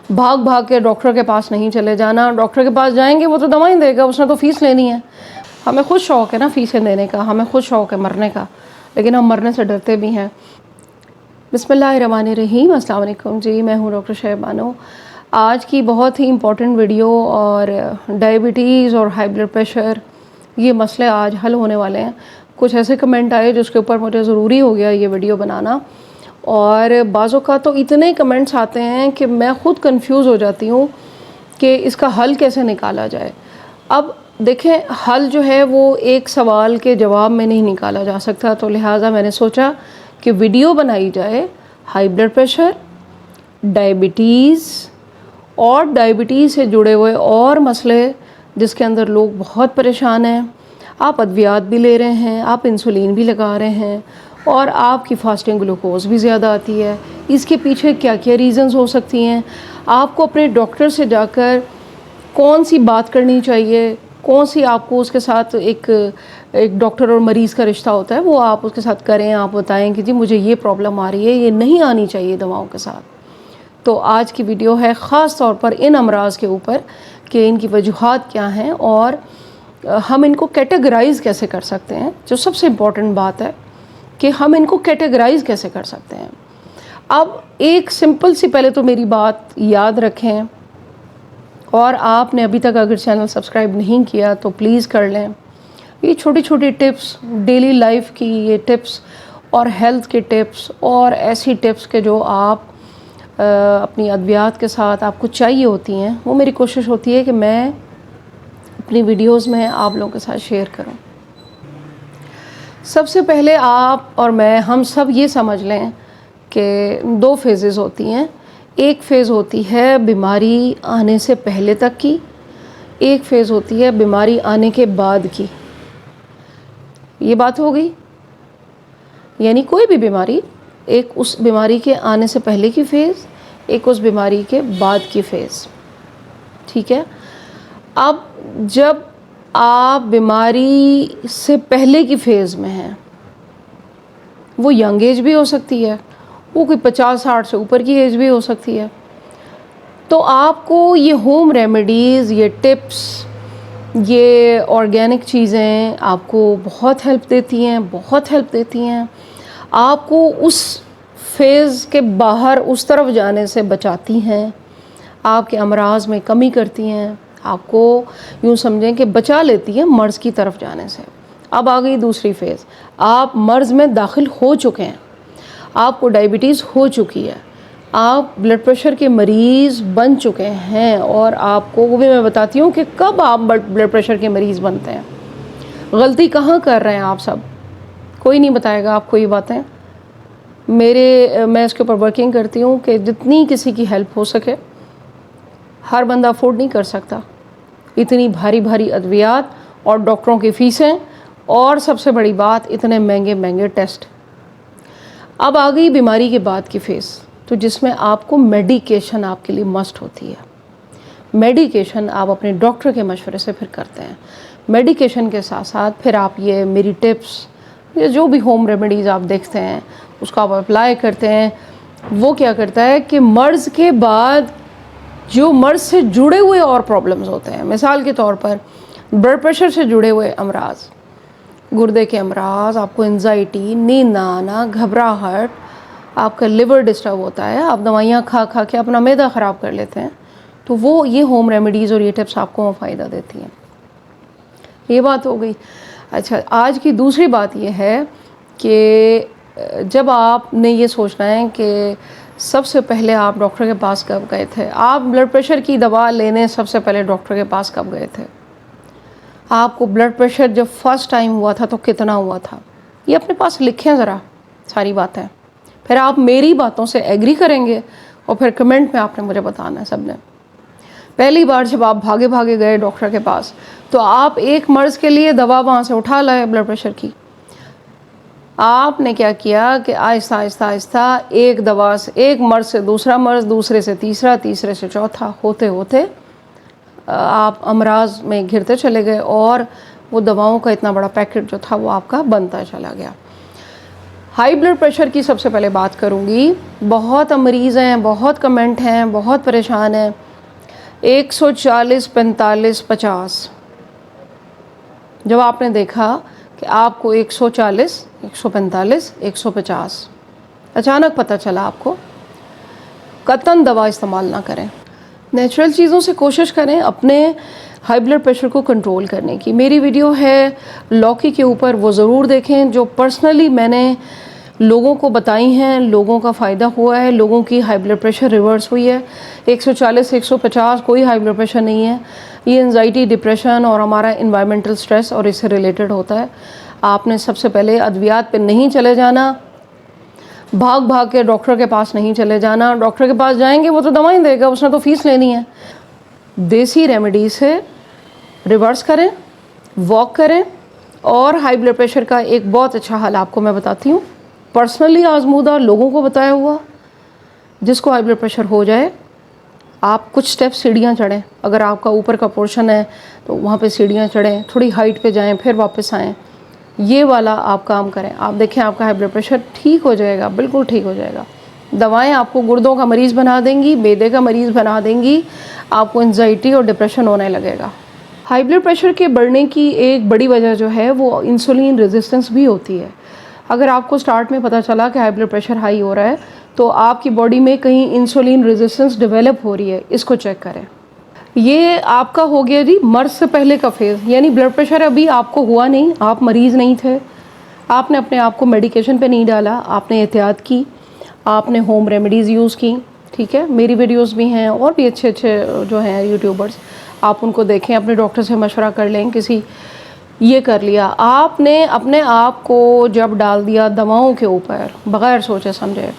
भाग भाग के डॉक्टर के पास नहीं चले जाना। डॉक्टर के पास जाएंगे वो तो दवाएं देगा, उसने तो फ़ीस लेनी है। हमें खुद शौक़ है ना फ़ीसें देने का, हमें खुद शौक़ है मरने का, लेकिन हम मरने से डरते भी हैं। बिस्मिल्लाहिर्रहमानिर्रहीम, अस्सलाम वालेकुम जी, मैं हूँ डॉक्टर शैब बानो। आज की बहुत ही इम्पॉर्टेंट वीडियो, और डायबिटीज़ और हाई ब्लड प्रेशर ये मसले आज हल होने वाले हैं। कुछ ऐसे कमेंट आए जिसके ऊपर मुझे ज़रूरी हो गया ये वीडियो बनाना, और बाज़ों का तो इतने कमेंट्स आते हैं कि मैं ख़ुद कंफ्यूज हो जाती हूँ कि इसका हल कैसे निकाला जाए। अब देखें, हल जो है वो एक सवाल के जवाब में नहीं निकाला जा सकता, तो लिहाजा मैंने सोचा कि वीडियो बनाई जाए हाई ब्लड प्रेशर, डायबिटीज़ और डायबिटीज़ से जुड़े हुए और मसले जिसके अंदर लोग बहुत परेशान हैं। आप अद्वियात भी ले रहे हैं, आप इंसुलिन भी लगा रहे हैं, और आपकी फास्टिंग ग्लूकोज भी ज़्यादा आती है। इसके पीछे क्या क्या रीज़न्स हो सकती हैं। आपको अपने डॉक्टर से जाकर कौन सी बात करनी चाहिए, कौन सी आपको उसके साथ एक डॉक्टर और मरीज़ का रिश्ता होता है, वो आप उसके साथ करें। आप बताएं कि जी मुझे ये प्रॉब्लम आ रही है, ये नहीं आनी चाहिए दवाओं के साथ। तो आज की वीडियो है ख़ास तौर पर इन अमराज़ के ऊपर कि इनकी वजूहात क्या हैं और हम इनको कैटेगराइज़ कैसे कर सकते हैं। जो सबसे इम्पॉर्टेंट बात है कि हम इनको कैटेगराइज़ कैसे कर सकते हैं। अब एक सिंपल सी पहले तो मेरी बात याद रखें, और आपने अभी तक अगर चैनल सब्सक्राइब नहीं किया तो प्लीज़ कर लें। ये छोटी छोटी टिप्स, डेली लाइफ की ये टिप्स और हेल्थ के टिप्स और ऐसी टिप्स के जो आप अपनी अद्वियात के साथ आपको चाहिए होती हैं, वो मेरी कोशिश होती है कि मैं अपनी वीडियोस में आप लोगों के साथ शेयर करूं। सबसे पहले आप और मैं, हम सब ये समझ लें कि दो फेजेस होती हैं। एक फ़ेज़ होती है बीमारी आने से पहले तक की, एक फ़ेज़ होती है बीमारी आने के बाद की। ये बात हो गई। यानी कोई भी बीमारी, एक उस बीमारी के आने से पहले की फ़ेज़, एक उस बीमारी के बाद की फ़ेज़। ठीक है। अब जब आप बीमारी से पहले की फ़ेज़ में हैं, वो यंग एज भी हो सकती है, वो कोई 50-60 से ऊपर की एज भी हो सकती है, तो आपको ये होम रेमेडीज़, ये टिप्स, ये ऑर्गेनिक चीज़ें आपको बहुत हेल्प देती हैं, बहुत हेल्प देती हैं। आपको उस फेज़ के बाहर उस तरफ जाने से बचाती हैं, आपके अमराज में कमी करती हैं, आपको यूँ समझें कि बचा लेती हैं मर्ज़ की तरफ जाने से। अब आ गई दूसरी फ़ेज़, आप मर्ज़ में दाखिल हो चुके हैं, आपको डायबिटीज़ हो चुकी है, आप ब्लड प्रेशर के मरीज़ बन चुके हैं, और आपको वो भी मैं बताती हूँ कि कब आप ब्लड प्रेशर के मरीज़ बनते हैं। गलती कहाँ कर रहे हैं आप सब, कोई नहीं बताएगा आपको ये बातें। मैं इसके ऊपर वर्किंग करती हूँ कि जितनी किसी की हेल्प हो सके। हर बंदा अफोर्ड नहीं कर सकता इतनी भारी भारी अद्वियात और डॉक्टरों की फ़ीसें, और सबसे बड़ी बात इतने महंगे महंगे टेस्ट। अब आ गई बीमारी के बाद की फ़ेज़, तो जिसमें आपको मेडिकेशन आपके लिए मस्ट होती है। मेडिकेशन आप अपने डॉक्टर के मशवरे से फिर करते हैं। मेडिकेशन के साथ साथ फिर आप ये मेरी टिप्स, ये जो भी होम रेमेडीज़ आप देखते हैं उसको आप अप्लाई करते हैं। वो क्या करता है कि मर्ज़ के बाद जो मर्ज़ से जुड़े हुए और प्रॉब्लम्स होते हैं, मिसाल के तौर पर ब्लड प्रेशर से जुड़े हुए अमराज, गुर्दे के अमराज, आपको एंजाइटी, नींद ना आना, घबराहट, आपका लिवर डिस्टर्ब होता है, आप दवाइयाँ खा खा के अपना मैदा ख़राब कर लेते हैं, तो वो ये होम रेमेडीज़ और ये टिप्स आपको फ़ायदा देती हैं। ये बात हो गई। अच्छा, आज की दूसरी बात ये है कि जब आपने ये सोचना है कि सबसे पहले आप डॉक्टर के पास कब गए थे, आप ब्लड प्रेशर की दवा लेने सबसे पहले डॉक्टर के पास कब गए थे, आपको ब्लड प्रेशर जब फर्स्ट टाइम हुआ था तो कितना हुआ था, ये अपने पास लिखें ज़रा सारी बातें। फिर आप मेरी बातों से एग्री करेंगे और फिर कमेंट में आपने मुझे बताना है सब ने। पहली बार जब आप भागे भागे गए डॉक्टर के पास, तो आप एक मर्ज़ के लिए दवा वहाँ से उठा लाए ब्लड प्रेशर की। आपने क्या किया कि आहिस्ता आहिस्ता आहिस्ता एक दवा से, एक मर्ज़ से दूसरा मर्ज़, दूसरे से तीसरा, तीसरे से चौथा, होते होते आप अमराज में घिरते चले गए, और वो दवाओं का इतना बड़ा पैकेट जो था वो आपका बनता चला गया। हाई ब्लड प्रेशर की सबसे पहले बात करूँगी। बहुत मरीज़ हैं, बहुत कमेंट हैं, बहुत परेशान हैं। 140, 45, 50 जब आपने देखा कि आपको 140, 145, 150 अचानक पता चला आपको, कतई दवा इस्तेमाल ना करें। नेचुरल चीज़ों से कोशिश करें अपने हाई ब्लड प्रेशर को कंट्रोल करने की। मेरी वीडियो है लौकी के ऊपर, वो ज़रूर देखें, जो पर्सनली मैंने लोगों को बताई हैं, लोगों का फ़ायदा हुआ है, लोगों की हाई ब्लड प्रेशर रिवर्स हुई है। 140, 150 कोई हाई ब्लड प्रेशर नहीं है। ये एंजाइटी, डिप्रेशन और हमारा इन्वायरमेंटल स्ट्रेस और इससे रिलेटेड होता है। आपने सबसे पहले अद्वियात पे नहीं चले जाना, भाग भाग के डॉक्टर के पास नहीं चले जाना। डॉक्टर के पास जाएंगे वो तो दवाएं देगा, उसने तो फीस लेनी है। देसी रेमेडी से रिवर्स करें, वॉक करें। और हाई ब्लड प्रेशर का एक बहुत अच्छा हल आपको मैं बताती हूँ, पर्सनली आजमूदा, लोगों को बताया हुआ। जिसको हाई ब्लड प्रेशर हो जाए, आप कुछ स्टेप सीढ़ियाँ चढ़ें। अगर आपका ऊपर का पोर्शन है तो वहाँ पे सीढ़ियाँ चढ़ें, थोड़ी हाइट पे जाएं, फिर वापस आएँ। ये वाला आप काम करें, आप देखें आपका हाई ब्लड प्रेशर ठीक हो जाएगा, बिल्कुल ठीक हो जाएगा। दवाएं आपको गुर्दों का मरीज़ बना देंगी, बेदे का मरीज़ बना देंगी, आपको एंजाइटी और डिप्रेशन होने लगेगा। हाई ब्लड प्रेशर के बढ़ने की एक बड़ी वजह जो है वो इंसुलिन रेजिस्टेंस भी होती है। अगर आपको स्टार्ट में पता चला कि हाई ब्लड प्रेशर हाई हो रहा है तो आपकी बॉडी में कहीं इंसुलिन रेजिस्टेंस डेवलप हो रही है, इसको चेक करें। ये आपका हो गया जी मर्ज से पहले का फेज़, यानी ब्लड प्रेशर अभी आपको हुआ नहीं, आप मरीज़ नहीं थे, आपने अपने आप को मेडिकेशन पे नहीं डाला, आपने एहतियात की, आपने होम रेमेडीज़ यूज़ की। ठीक है, मेरी वीडियोस भी हैं और भी अच्छे अच्छे जो हैं यूट्यूबर्स, आप उनको देखें, अपने डॉक्टर से मशवरा कर लें। किसी ये कर लिया, आपने अपने आप को जब डाल दिया दवाओं के ऊपर बग़ैर सोचे समझे,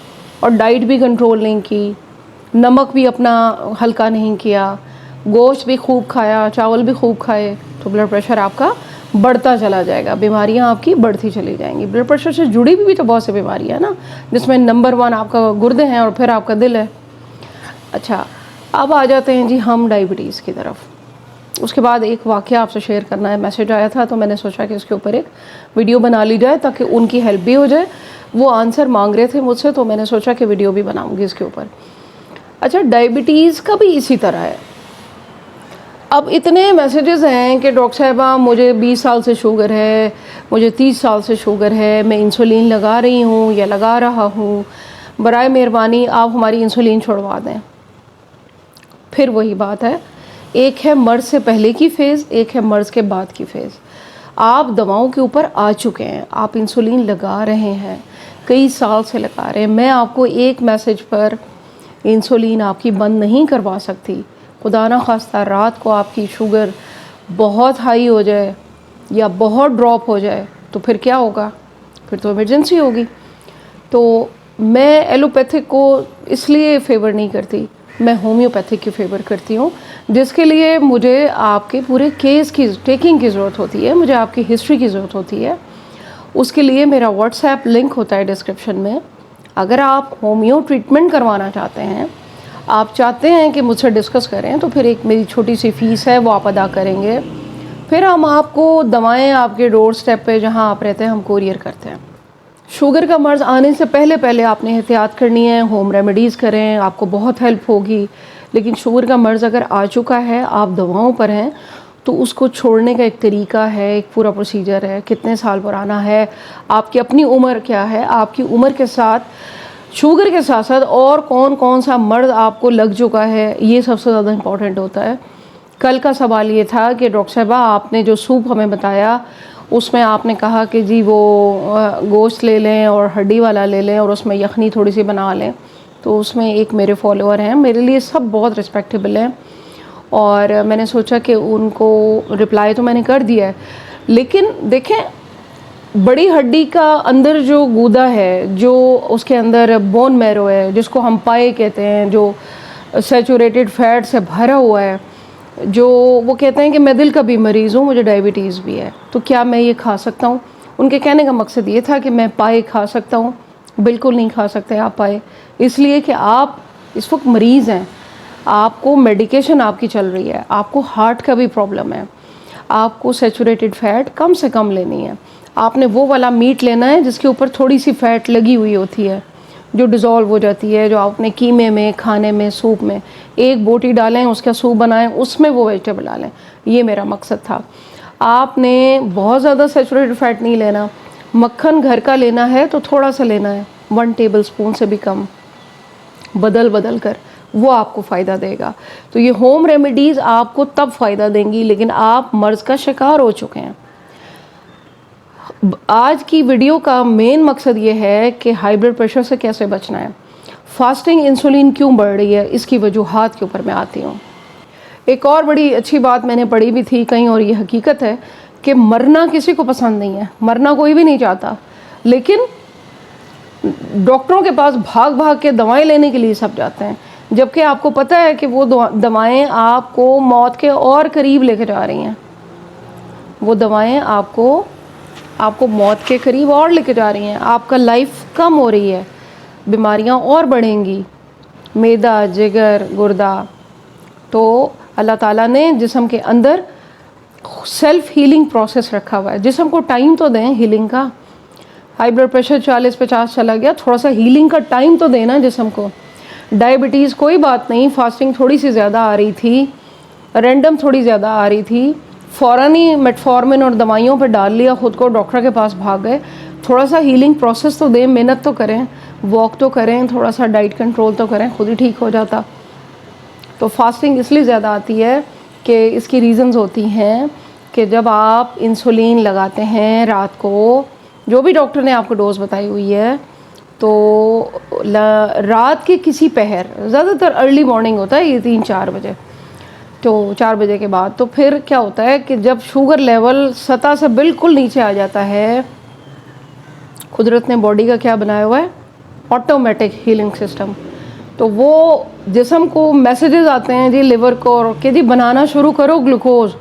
और डाइट भी कंट्रोल नहीं की, नमक भी अपना हल्का नहीं किया, गोश्त भी खूब खाया, चावल भी खूब खाए, तो ब्लड प्रेशर आपका बढ़ता चला जाएगा, बीमारियां आपकी बढ़ती चली जाएंगी। ब्लड प्रेशर से जुड़ी भी तो बहुत सी बीमारियां ना, जिसमें नंबर 1 आपका गुर्दे हैं और फिर आपका दिल है। अच्छा, अब आ जाते हैं जी हम डायबिटीज़ की तरफ। उसके बाद एक वाक़या आपसे शेयर करना है, मैसेज आया था तो मैंने सोचा कि इसके ऊपर एक वीडियो बना ली जाए ताकि उनकी हेल्प भी हो जाए। वो आंसर मांग रहे थे मुझसे तो मैंने सोचा कि वीडियो भी बनाऊँगी इसके ऊपर। अच्छा, डायबिटीज़ का भी इसी तरह है। अब इतने मैसेजेस हैं कि डॉक्टर साहबा मुझे 20 साल से शुगर है, मुझे 30 साल से शुगर है, मैं इंसुलिन लगा रही हूँ या लगा रहा हूँ, बराए मेहरबानी आप हमारी इंसुलिन छुड़वा दें। फिर वही बात है, एक है मर्ज से पहले की फ़ेज़, एक है मर्ज के बाद की फ़ेज़। आप दवाओं के ऊपर आ चुके हैं, आप इंसुलिन लगा रहे हैं, कई साल से लगा रहे हैं। मैं आपको एक मैसेज पर इंसुलिन आपकी बंद नहीं करवा सकती। खुदा ना खास्ता रात को आपकी शुगर बहुत हाई हो जाए या बहुत ड्रॉप हो जाए तो फिर क्या होगा? फिर तो इमरजेंसी होगी। तो मैं एलोपैथिक को इसलिए फेवर नहीं करती, मैं होम्योपैथिक की फेवर करती हूँ, जिसके लिए मुझे आपके पूरे केस की टेकिंग की ज़रूरत होती है, मुझे आपकी हिस्ट्री की ज़रूरत होती है। उसके लिए मेरा व्हाट्सएप लिंक होता है डिस्क्रिप्शन में। अगर आप होम्यो ट्रीटमेंट करवाना चाहते हैं, आप चाहते हैं कि मुझसे डिस्कस करें, तो फिर एक मेरी छोटी सी फ़ीस है वो आप अदा करेंगे, फिर हम आपको दवाएं आपके डोर स्टेप पे जहां आप रहते हैं हम कोरियर करते हैं। शुगर का मर्ज़ आने से पहले आपने एहतियात करनी है, होम रेमेडीज़ करें, आपको बहुत हेल्प होगी। लेकिन शुगर का मर्ज़ अगर आ चुका है, आप दवाओं पर हैं, तो उसको छोड़ने का एक तरीका है, एक पूरा प्रोसीजर है। कितने साल पुराना है, आपकी अपनी उम्र क्या है, आपकी उम्र के साथ शुगर के साथ साथ और कौन कौन सा मर्ज़ आपको लग चुका है, ये सबसे ज़्यादा इम्पॉर्टेंट होता है। कल का सवाल ये था कि डॉक्टर साहबा आपने जो सूप हमें बताया उसमें आपने कहा कि जी वो गोश्त ले लें और हड्डी वाला ले लें और उसमें यखनी थोड़ी सी बना लें। तो उसमें एक मेरे फॉलोअर हैं, मेरे लिए सब बहुत रिस्पेक्टेबल हैं, और मैंने सोचा कि उनको रिप्लाई तो मैंने कर दिया है। लेकिन देखें, बड़ी हड्डी का अंदर जो गूदा है, जो उसके अंदर बोन मैरो है, जिसको हम पाए कहते हैं, जो सैचुरेटेड फैट से भरा हुआ है, जो वो कहते हैं कि मैं दिल का भी मरीज़ हूँ, मुझे डायबिटीज़ भी है, तो क्या मैं ये खा सकता हूँ? उनके कहने का मकसद ये था कि मैं पाए खा सकता हूँ। बिल्कुल नहीं खा सकते आप पाए, इसलिए कि आप इस वक्त मरीज़ हैं, आपको मेडिकेशन आपकी चल रही है, आपको हार्ट का भी प्रॉब्लम है, आपको सैचुरेटेड फ़ैट कम से कम लेनी है। आपने वो वाला मीट लेना है जिसके ऊपर थोड़ी सी फ़ैट लगी हुई होती है, जो डिज़ोल्व हो जाती है, जो आपने कीमे में, खाने में, सूप में एक बोटी डालें, उसका सूप बनाएं, उसमें वो वेजिटेबल डालें। ये मेरा मकसद था। आपने बहुत ज़्यादा सैचुरेटेड फ़ैट नहीं लेना। मक्खन घर का लेना है तो थोड़ा सा लेना है, 1 टेबलस्पून से भी कम, बदल बदल कर, वो आपको फ़ायदा देगा। तो ये होम रेमेडीज़ आपको तब फ़ायदा देंगी लेकिन आप मर्ज़ का शिकार हो चुके हैं। आज की वीडियो का मेन मकसद ये है कि हाई ब्लड प्रेशर से कैसे बचना है। फास्टिंग इंसुलिन क्यों बढ़ रही है, इसकी वजूहात के ऊपर मैं आती हूँ। एक और बड़ी अच्छी बात मैंने पढ़ी भी थी कहीं, और ये हकीकत है कि मरना किसी को पसंद नहीं है, मरना कोई भी नहीं चाहता, लेकिन डॉक्टरों के पास भाग भाग के दवाएं लेने के लिए सब जाते हैं, जबकि आपको पता है कि वो दवाएं आपको मौत के और करीब लेके जा रही हैं। वो दवाएं आपको मौत के करीब और लेके जा रही हैं। आपका लाइफ कम हो रही है, बीमारियां और बढ़ेंगी, मैदा, जिगर, गुर्दा। तो अल्लाह ताला ने जिस्म के अंदर सेल्फ हीलिंग प्रोसेस रखा हुआ है। जिस्म को टाइम तो दें हीलिंग का। हाई ब्लड प्रेशर 40-50 चला गया, थोड़ा सा हीलिंग का टाइम तो देना जिस्म को। डायबिटीज़ कोई बात नहीं, फास्टिंग थोड़ी सी ज़्यादा आ रही थी, रैंडम थोड़ी ज़्यादा आ रही थी, फ़ौरन ही मेटफॉर्मिन और दवाइयों पर डाल लिया, ख़ुद को डॉक्टर के पास भाग गए। थोड़ा सा हीलिंग प्रोसेस तो दें, मेहनत तो करें, वॉक तो करें, थोड़ा सा डाइट कंट्रोल तो करें, खुद ही ठीक हो जाता। तो फास्टिंग इसलिए ज़्यादा आती है कि इसकी रीज़न्स होती हैं कि जब आप इंसुलिन लगाते हैं रात को, जो भी डॉक्टर ने आपको डोज बताई हुई है, तो रात के किसी पहर, ज़्यादातर अर्ली मॉर्निंग होता है ये 3-4 बजे, तो 4 बजे के बाद, तो फिर क्या होता है कि जब शुगर लेवल सतह से बिल्कुल नीचे आ जाता है, कुदरत ने बॉडी का क्या बनाया हुआ है, ऑटोमेटिक हीलिंग सिस्टम। तो वो जिस्म को मैसेजेस आते हैं जी लिवर को कि जी बनाना शुरू करो ग्लूकोज।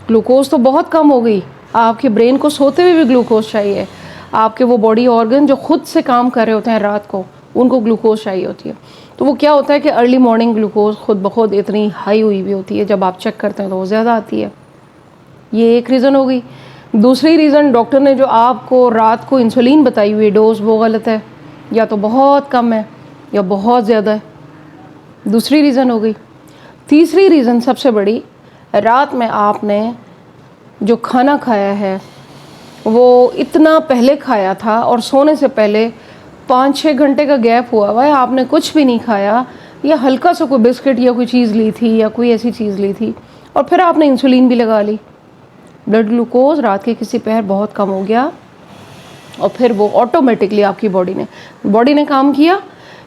ग्लूकोज तो बहुत कम हो गई, आपके ब्रेन को सोते हुए भी ग्लूकोज चाहिए। आपके वो बॉडी ऑर्गन जो खुद से काम कर रहे होते हैं रात को, उनको ग्लूकोज चाहिए होती है। तो वो क्या होता है कि अर्ली मॉर्निंग ग्लूकोज खुद ब खुद इतनी हाई हुई भी होती है, जब आप चेक करते हैं तो वो ज़्यादा आती है। ये एक रीज़न हो गई। दूसरी रीज़न, डॉक्टर ने जो आपको रात को इंसुलिन बताई हुई डोज वो गलत है, या तो बहुत कम है या बहुत ज़्यादा है। दूसरी रीज़न हो गई। तीसरी रीज़न सबसे बड़ी, रात में आपने जो खाना खाया है वो इतना पहले खाया था और सोने से पहले 5-6 घंटे का गैप हुआ हुआ है, आपने कुछ भी नहीं खाया, या हल्का सा कोई बिस्किट या कोई चीज़ ली थी या कोई ऐसी चीज़ ली थी, और फिर आपने इंसुलिन भी लगा ली। ब्लड ग्लूकोज रात के किसी पहर बहुत कम हो गया और फिर वो ऑटोमेटिकली आपकी बॉडी ने काम किया।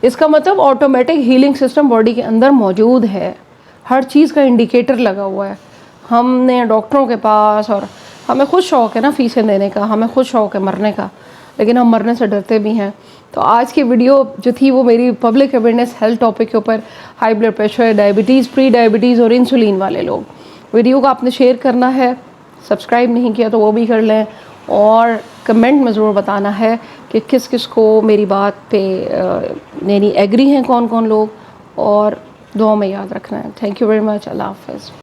इसका मतलब ऑटोमेटिक हीलिंग सिस्टम बॉडी के अंदर मौजूद है, हर चीज़ का इंडिकेटर लगा हुआ है। हमने डॉक्टरों के पास, और हमें खुद शौक़ है ना फ़ीसें देने का, हमें खुद शौक़ है मरने का, लेकिन हम मरने से डरते भी हैं। तो आज की वीडियो जो थी वो मेरी पब्लिक अवेयरनेस हेल्थ टॉपिक के ऊपर, high blood pressure, diabetes, pre diabetes और इंसुलिन वाले लोग। वीडियो को आपने शेयर करना है, सब्सक्राइब नहीं किया तो वो भी कर लें, और कमेंट में ज़रूर बताना है कि किस किस को मेरी बात पे यानी एग्री हैं कौन कौन लोग, और दुआ में याद रखना है। Thank you very much. अल्लाह हाफ़िज़।